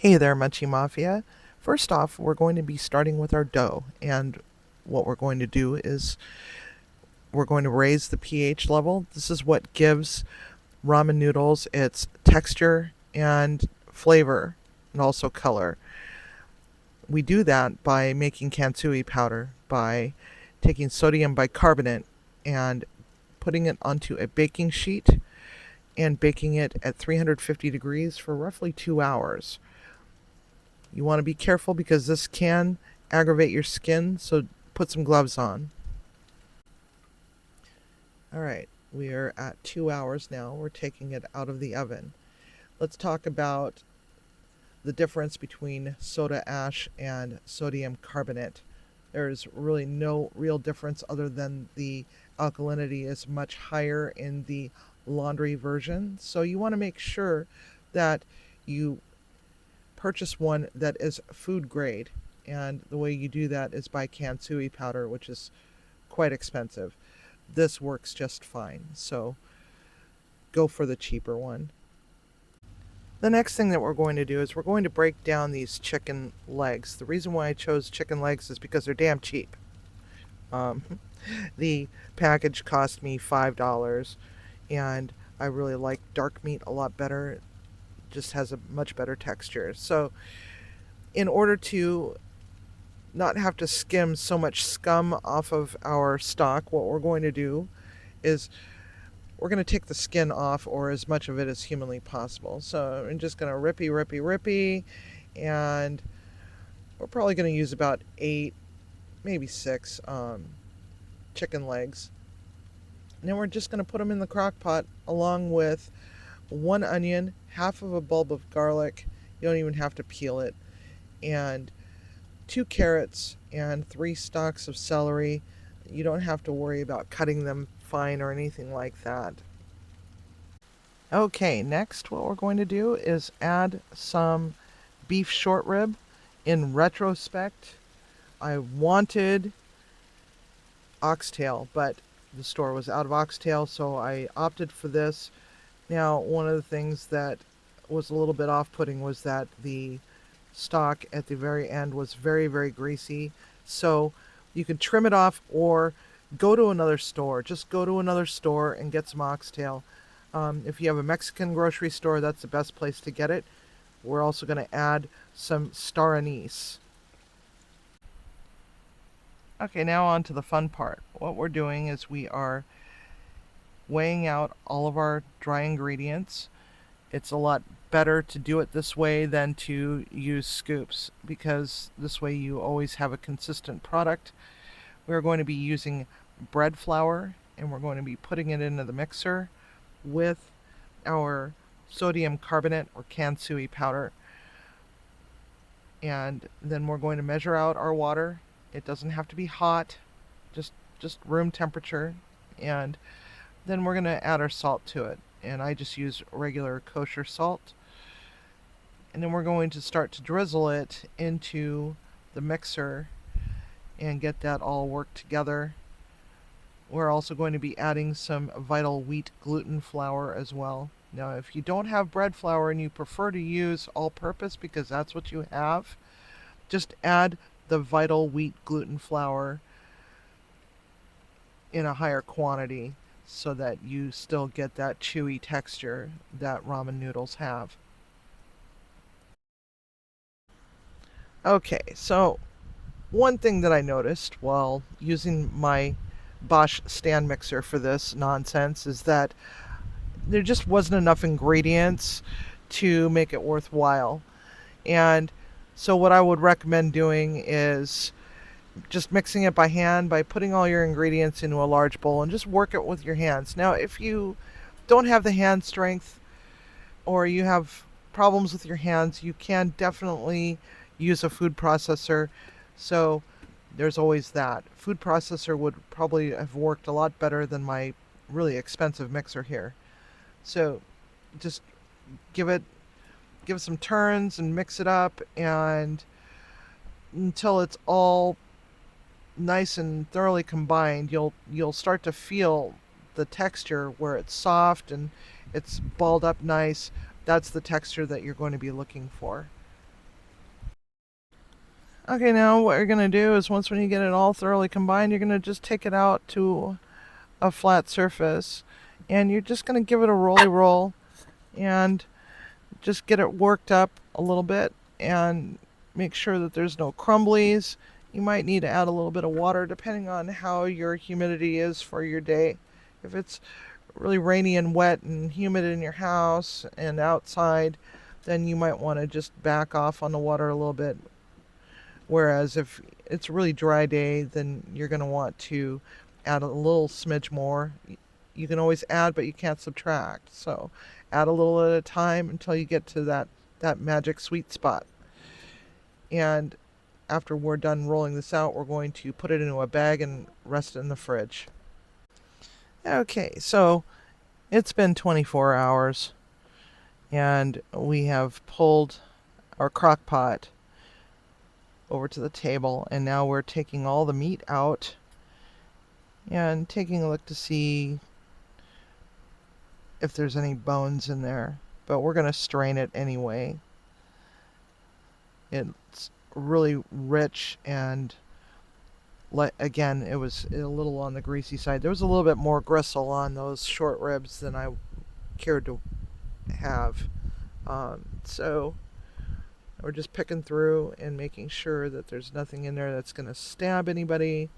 Hey there, Munchie Mafia. First off, we're going to be starting with our dough, and what we're going to do is we're going to raise the pH level. This is what gives ramen noodles its texture and flavor, and also color. We do that by making Sansui powder, by taking sodium bicarbonate and putting it onto a baking sheet and baking it at 350 degrees for roughly 2 hours. You want to be careful because this can aggravate your skin, so put some gloves on. Alright, we are at 2 hours now. We're taking it out of the oven. Let's talk about the difference between soda ash and sodium carbonate. There's really no real difference other than the alkalinity is much higher in the laundry version. So you want to make sure that you purchase one that is food grade, and the way you do that is by Sansui powder, which is quite expensive. This works just fine, so go for the cheaper one. The next thing that we're going to do is we're going to break down these chicken legs. The reason why I chose chicken legs is because they're damn cheap. The package cost me $5, and I really like dark meat a lot better. Just has a much better texture. So in order to not have to skim so much scum off of our stock, what we're going to do is we're going to take the skin off, or as much of it as humanly possible. So I'm just going to rippy, and we're probably going to use about 8, maybe 6 chicken legs. And then we're just going to put them in the crock pot along with 1 onion, half of a bulb of garlic, you don't even have to peel it, and 2 carrots and 3 stalks of celery. You don't have to worry about cutting them fine or anything like that. Okay, next what we're going to do is add some beef short rib. In retrospect, I wanted oxtail, but the store was out of oxtail, so I opted for this. Now, one of the things that was a little bit off-putting was that the stock at the very end was very, very greasy. So you can trim it off or go to another store. Just go to another store and get some oxtail. If you have a Mexican grocery store, that's the best place to get it. We're also going to add some star anise. Okay, now on to the fun part. What we're doing is we are weighing out all of our dry ingredients. It's a lot better to do it this way than to use scoops, because this way you always have a consistent product. We're going to be using bread flour, and we're going to be putting it into the mixer with our sodium carbonate or Sansui powder. And then we're going to measure out our water. It doesn't have to be hot, just room temperature. And then we're going to add our salt to it, and I just use regular kosher salt. And then we're going to start to drizzle it into the mixer and get that all worked together. We're also going to be adding some Vital Wheat gluten flour as well. Now, if you don't have bread flour and you prefer to use all-purpose because that's what you have, just add the Vital Wheat gluten flour in a higher quantity so that you still get that chewy texture that ramen noodles have. Okay, so one thing that I noticed while using my Bosch stand mixer for this nonsense is that there just wasn't enough ingredients to make it worthwhile. And so what I would recommend doing is just mixing it by hand, by putting all your ingredients into a large bowl and just work it with your hands. Now, if you don't have the hand strength or you have problems with your hands, you can definitely use a food processor. So there's always that. Food processor would probably have worked a lot better than my really expensive mixer here. So just give it some turns and mix it up, and until it's all nice and thoroughly combined, you'll start to feel the texture where it's soft and it's balled up nice. That's the texture that you're going to be looking for. Okay, now what you're going to do is when you get it all thoroughly combined, you're going to just take it out to a flat surface. And you're just going to give it a rolly roll and just get it worked up a little bit and make sure that there's no crumblies. You might need to add a little bit of water depending on how your humidity is for your day. If it's really rainy and wet and humid in your house and outside, then you might want to just back off on the water a little bit. Whereas if it's a really dry day, then you're going to want to add a little smidge more. You can always add, but you can't subtract. So add a little at a time until you get to that magic sweet spot. And after we're done rolling this out, we're going to put it into a bag and rest it in the fridge. Okay, so it's been 24 hours and we have pulled our crock pot over to the table, and now we're taking all the meat out and taking a look to see if there's any bones in there, but we're going to strain it anyway. It's really rich, and again, it was a little on the greasy side. There was a little bit more gristle on those short ribs than I cared to have. So we're just picking through and making sure that there's nothing in there that's going to stab anybody.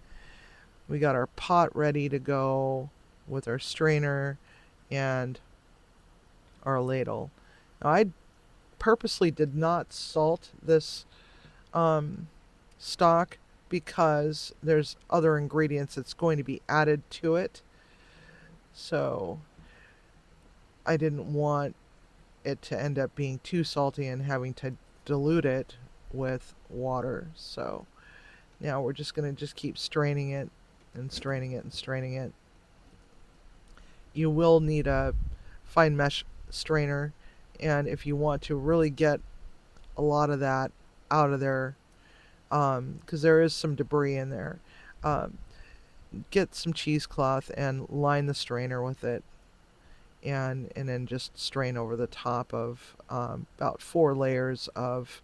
We got our pot ready to go with our strainer and our ladle. Now, I purposely did not salt this stock because there's other ingredients that's going to be added to it. So I didn't want it to end up being too salty and having to dilute it with water. So now we're just going to just keep straining it and straining it and straining it. You will need a fine mesh strainer, and if you want to really get a lot of that out of there, because there is some debris in there, get some cheesecloth and line the strainer with it, and then just strain over the top of about 4 layers of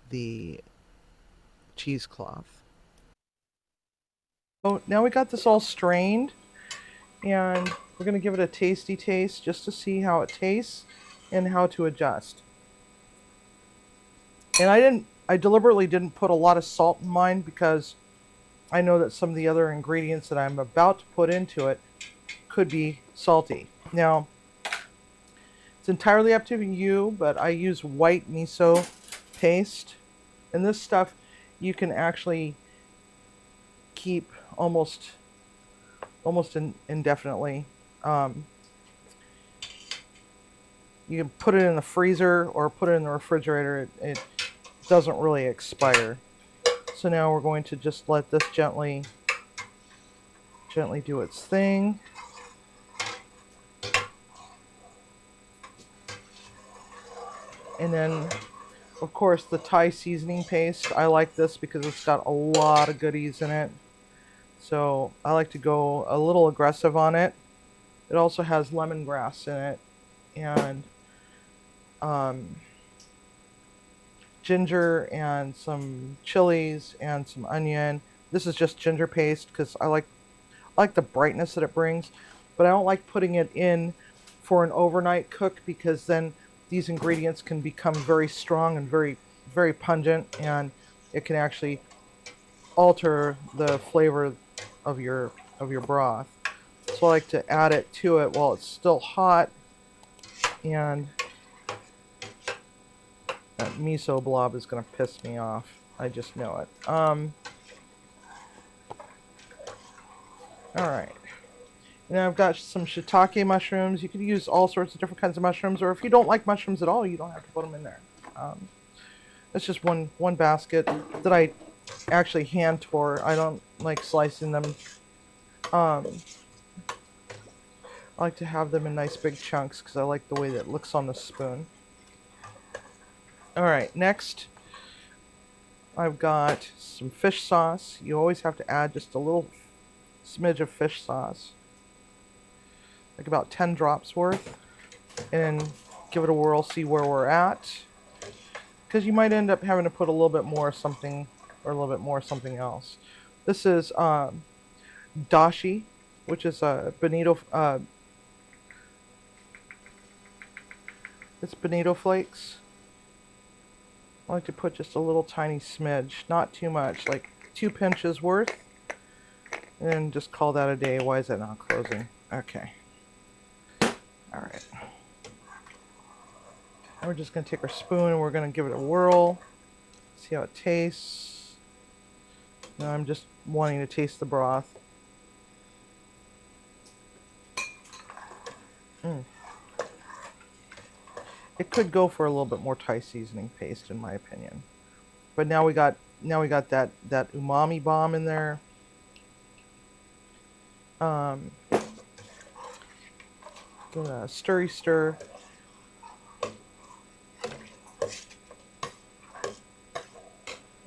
the cheesecloth. So now we got this all strained, and we're going to give it a tasty taste just to see how it tastes and how to adjust. And I deliberately didn't put a lot of salt in mine because I know that some of the other ingredients that I'm about to put into it could be salty. Now, it's entirely up to you, but I use white miso paste. And this stuff you can actually keep almost indefinitely. You can put it in the freezer or put it in the refrigerator. It doesn't really expire. So now we're going to just let this gently do its thing. And then, of course, the Thai seasoning paste. I like this because it's got a lot of goodies in it. So I like to go a little aggressive on it. It also has lemongrass in it and ginger and some chilies and some onion. This is just ginger paste because I like the brightness that it brings, but I don't like putting it in for an overnight cook because then these ingredients can become very strong and very, very pungent, and it can actually alter the flavor of your broth. So I like to add it to it while it's still hot, and that miso blob is going to piss me off. I just know it. Alright. And I've got some shiitake mushrooms. You could use all sorts of different kinds of mushrooms, or if you don't like mushrooms at all, you don't have to put them in there. It's just one basket that I actually hand tore. I don't like slicing them. I like to have them in nice big chunks because I like the way that it looks on the spoon. Alright, next I've got some fish sauce. You always have to add just a little smidge of fish sauce, like about 10 drops worth, and give it a whirl, see where we're at. because you might end up having to put a little bit more something or a little bit more something else. This is dashi, which is a bonito. It's bonito flakes. I like to put just a little tiny smidge, not too much, like 2 pinches worth, and just call that a day. Why is that not closing? Okay. All right. And we're just going to take our spoon and we're going to give it a whirl. See how it tastes. Now I'm just wanting to taste the broth. It could go for a little bit more Thai seasoning paste, in my opinion. But now we got that umami bomb in there. Give it a stir.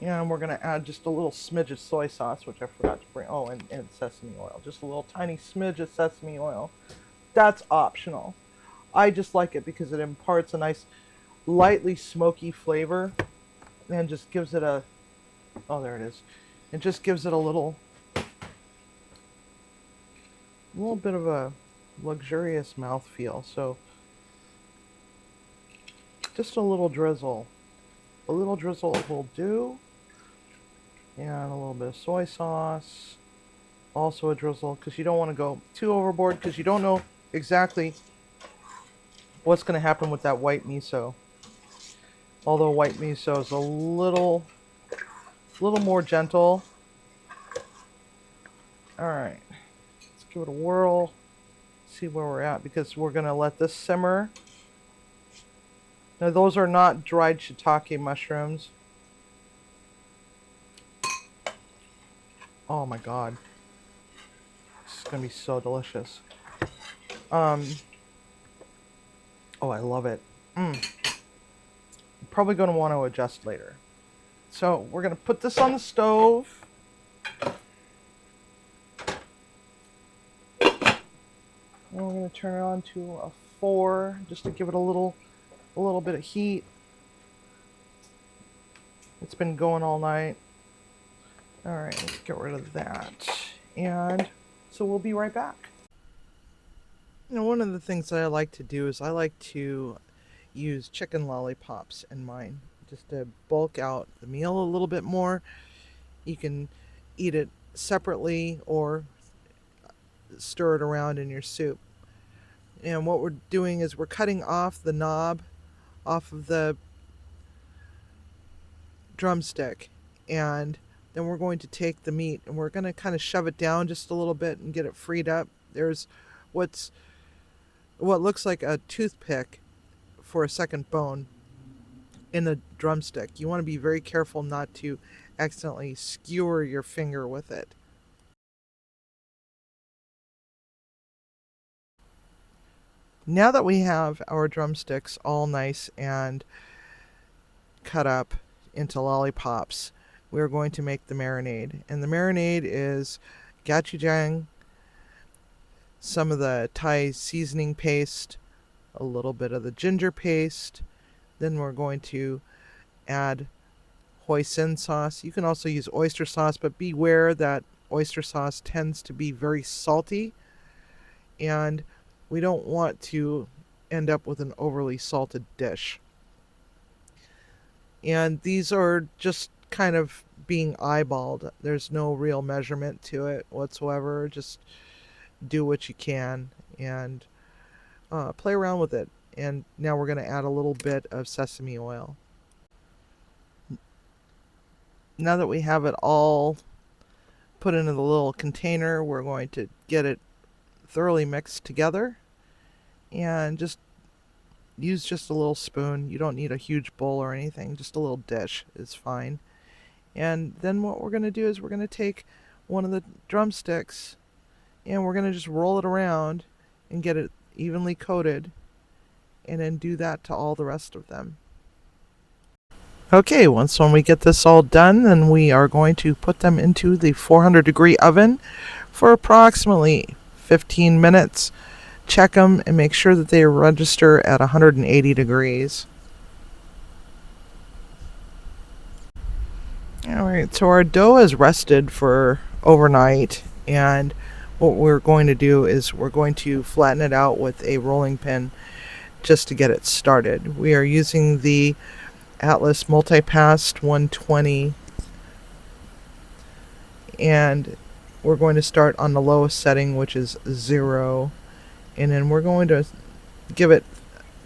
And we're going to add just a little smidge of soy sauce, which I forgot to bring. Oh, and sesame oil. Just a little tiny smidge of sesame oil. That's optional. I just like it because it imparts a nice, lightly smoky flavor and just gives it a... Oh, there it is. It just gives it a little bit of a luxurious mouthfeel. So, just a little drizzle. A little drizzle will do. And a little bit of soy sauce. Also a drizzle, because you don't want to go too overboard, because you don't know exactly what's going to happen with that white miso. Although white miso is a little more gentle. Alright. Let's give it a whirl. See where we're at, because we're going to let this simmer. Now those are not dried shiitake mushrooms. Oh my god. This is going to be so delicious. Oh, I love it. I'm probably going to want to adjust later. So we're going to put this on the stove. And we're going to turn it on to a 4 just to give it a little bit of heat. It's been going all night. Alright, let's get rid of that. And so we'll be right back. You know, one of the things that I like to do is I like to use chicken lollipops in mine, just to bulk out the meal a little bit more. You can eat it separately or stir it around in your soup. And what we're doing is we're cutting off the knob off of the drumstick, and then we're going to take the meat and we're going to kind of shove it down just a little bit and get it freed up. There's what looks like a toothpick for a second bone in the drumstick. You want to be very careful not to accidentally skewer your finger with it. Now that we have our drumsticks all nice and cut up into lollipops, we're going to make the marinade. And the marinade is gochujang, some of the Thai seasoning paste, a little bit of the ginger paste. Then we're going to add hoisin sauce. You can also use oyster sauce, but beware that oyster sauce tends to be very salty, and we don't want to end up with an overly salted dish. And these are just kind of being eyeballed. There's no real measurement to it whatsoever. Just do what you can and play around with it. And now we're going to add a little bit of sesame oil. Now that we have it all put into the little container, we're going to get it thoroughly mixed together and just use just a little spoon. You don't need a huge bowl or anything, just a little dish is fine. And then what we're going to do is we're going to take one of the drumsticks and we're going to just roll it around and get it evenly coated, and then do that to all the rest of them. Okay, when we get this all done, then we are going to put them into the 400-degree oven for approximately 15 minutes. Check them and make sure that they register at 180 degrees. All right, so our dough has rested for overnight, and what we're going to do is we're going to flatten it out with a rolling pin just to get it started. We are using the Atlas Multipass 120, and we're going to start on the lowest setting, which is 0, and then we're going to give it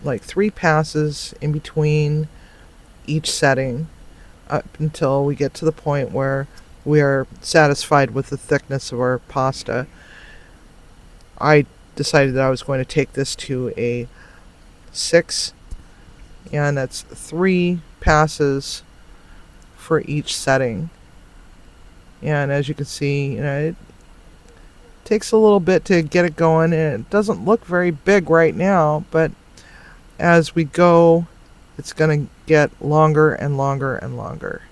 like 3 passes in between each setting up until we get to the point where we are satisfied with the thickness of our pasta. I decided that I was going to take this to a 6, and that's 3 passes for each setting. And as you can see, it takes a little bit to get it going, and it doesn't look very big right now, but as we go, it's going to get longer and longer and longer.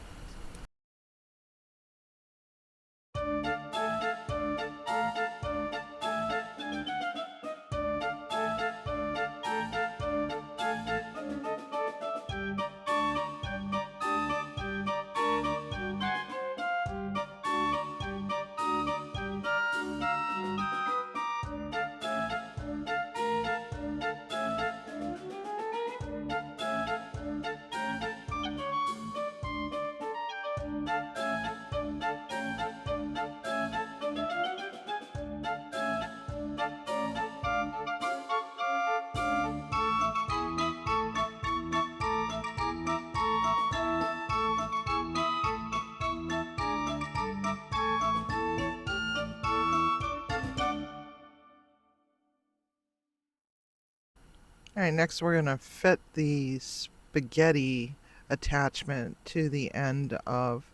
Alright, next we're going to fit the spaghetti attachment to the end of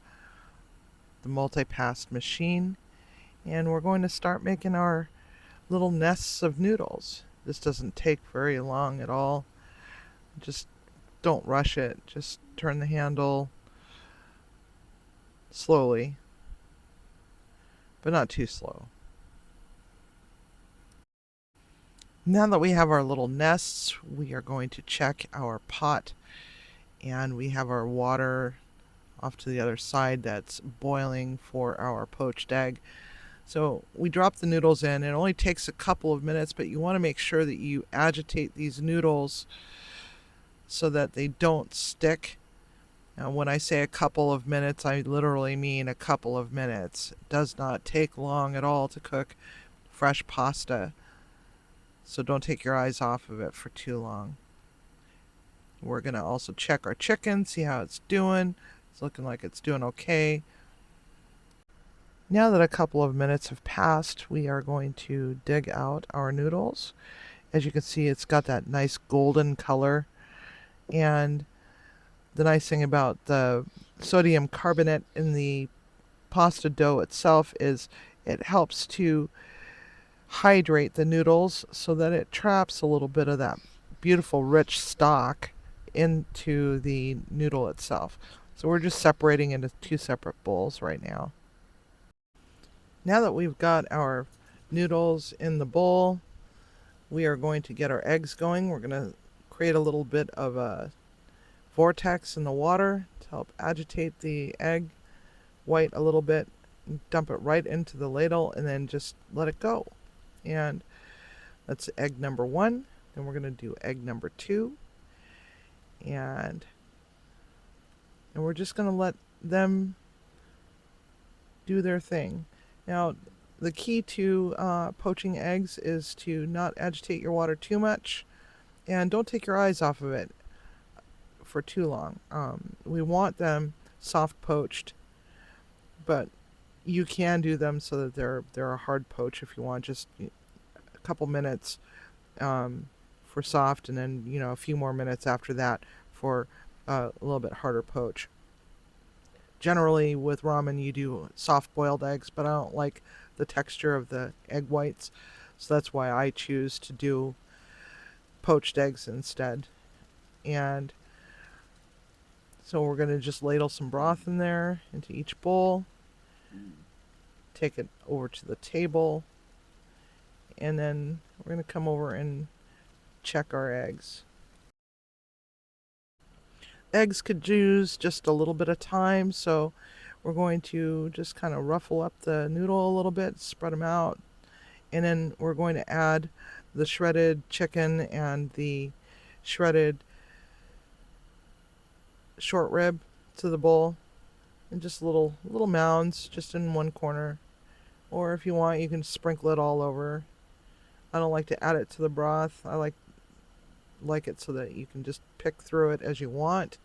the multi-pass machine, and we're going to start making our little nests of noodles. This doesn't take very long at all. Just don't rush it. Just turn the handle slowly, but not too slow. Now that we have our little nests, we are going to check our pot, and we have our water off to the other side that's boiling for our poached egg. So we drop the noodles in. It only takes a couple of minutes, but you want to make sure that you agitate these noodles so that they don't stick. Now, when I say a couple of minutes, I literally mean a couple of minutes. It does not take long at all to cook fresh pasta, so don't take your eyes off of it for too long. We're going to also check our chicken, see how it's doing. It's looking like it's doing okay. Now that a couple of minutes have passed, we are going to dig out our noodles. As you can see, it's got that nice golden color. And the nice thing about the sodium carbonate in the pasta dough itself is it helps to hydrate the noodles so that it traps a little bit of that beautiful rich stock into the noodle itself. So we're just separating into 2 separate bowls right now. Now that we've got our noodles in the bowl, we are going to get our eggs going. We're going to create a little bit of a vortex in the water to help agitate the egg white a little bit. Dump it right into the ladle and then just let it go. And that's egg number 1. Then we're going to do egg number 2. And we're just going to let them do their thing. Now, the key to poaching eggs is to not agitate your water too much, and don't take your eyes off of it for too long. We want them soft poached, but you can do them so that they're a hard poach if you want. Just a couple minutes for soft, and then a few more minutes after that for a little bit harder poach. Generally, with ramen, you do soft boiled eggs, but I don't like the texture of the egg whites, so that's why I choose to do poached eggs instead. And so we're going to just ladle some broth in there into each bowl, take it over to the table, and then we're going to come over and check our eggs. Eggs could use just a little bit of time, so we're going to just kind of ruffle up the noodle a little bit, spread them out, and then we're going to add the shredded chicken and the shredded short rib to the bowl, and just little mounds just in one corner. Or if you want, you can sprinkle it all over. I don't like to add it to the broth. I like it so that you can just pick through it as you want,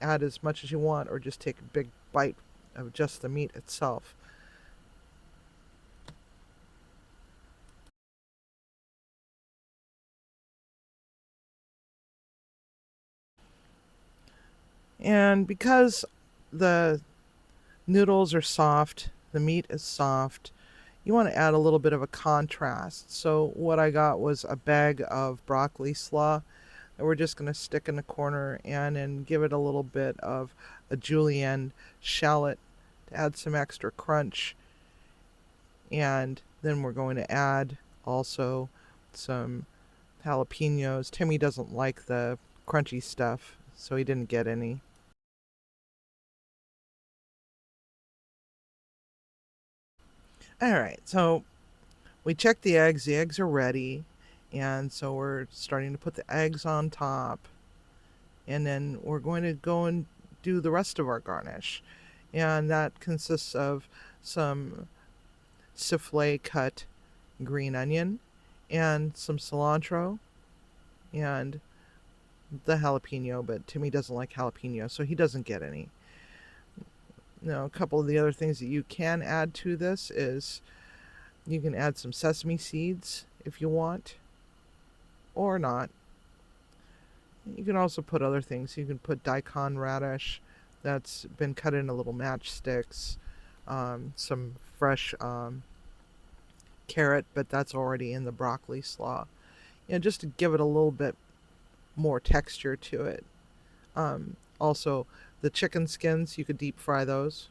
add as much as you want, or just take a big bite of just the meat itself. And because the noodles are soft, the meat is soft, you want to add a little bit of a contrast. So what I got was a bag of broccoli slaw that we're just going to stick in the corner and then give it a little bit of a julienne shallot to add some extra crunch. And then we're going to add also some jalapenos. Timmy doesn't like the crunchy stuff, so he didn't get any. All right, so we checked the eggs. The eggs are ready. And so we're starting to put the eggs on top. And then we're going to go and do the rest of our garnish. And that consists of some souffle cut green onion and some cilantro and the jalapeno, but Timmy doesn't like jalapeno, so he doesn't get any. Now, a couple of the other things that you can add to this is you can add some sesame seeds if you want, or not. You can also put other things. You can put daikon radish that's been cut into little matchsticks, some fresh carrot, but that's already in the broccoli slaw. Just to give it a little bit more texture to it. Also, the chicken skins, you could deep fry those.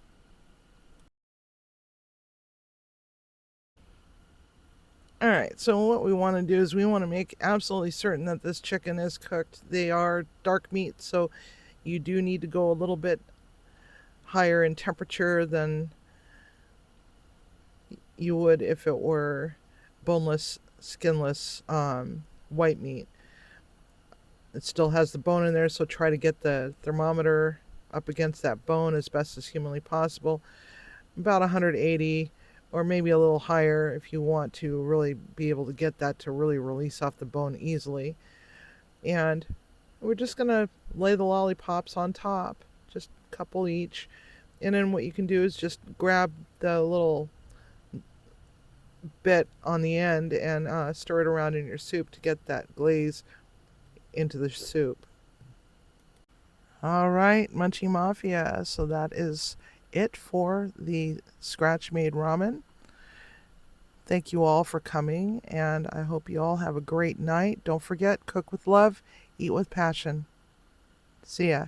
All right, so what we want to do is we want to make absolutely certain that this chicken is cooked. They are dark meat, so you do need to go a little bit higher in temperature than you would if it were boneless, skinless white meat. It still has the bone in there, so try to get the thermometer up against that bone as best as humanly possible. About 180, or maybe a little higher if you want to really be able to get that to really release off the bone easily. And we're just going to lay the lollipops on top, just a couple each. And then what you can do is just grab the little bit on the end and stir it around in your soup to get that glaze into the soup. All right, Munchie Mafia. So that is it for the scratch made ramen. Thank you all for coming, and I hope you all have a great night. Don't forget, cook with love, eat with passion. See ya.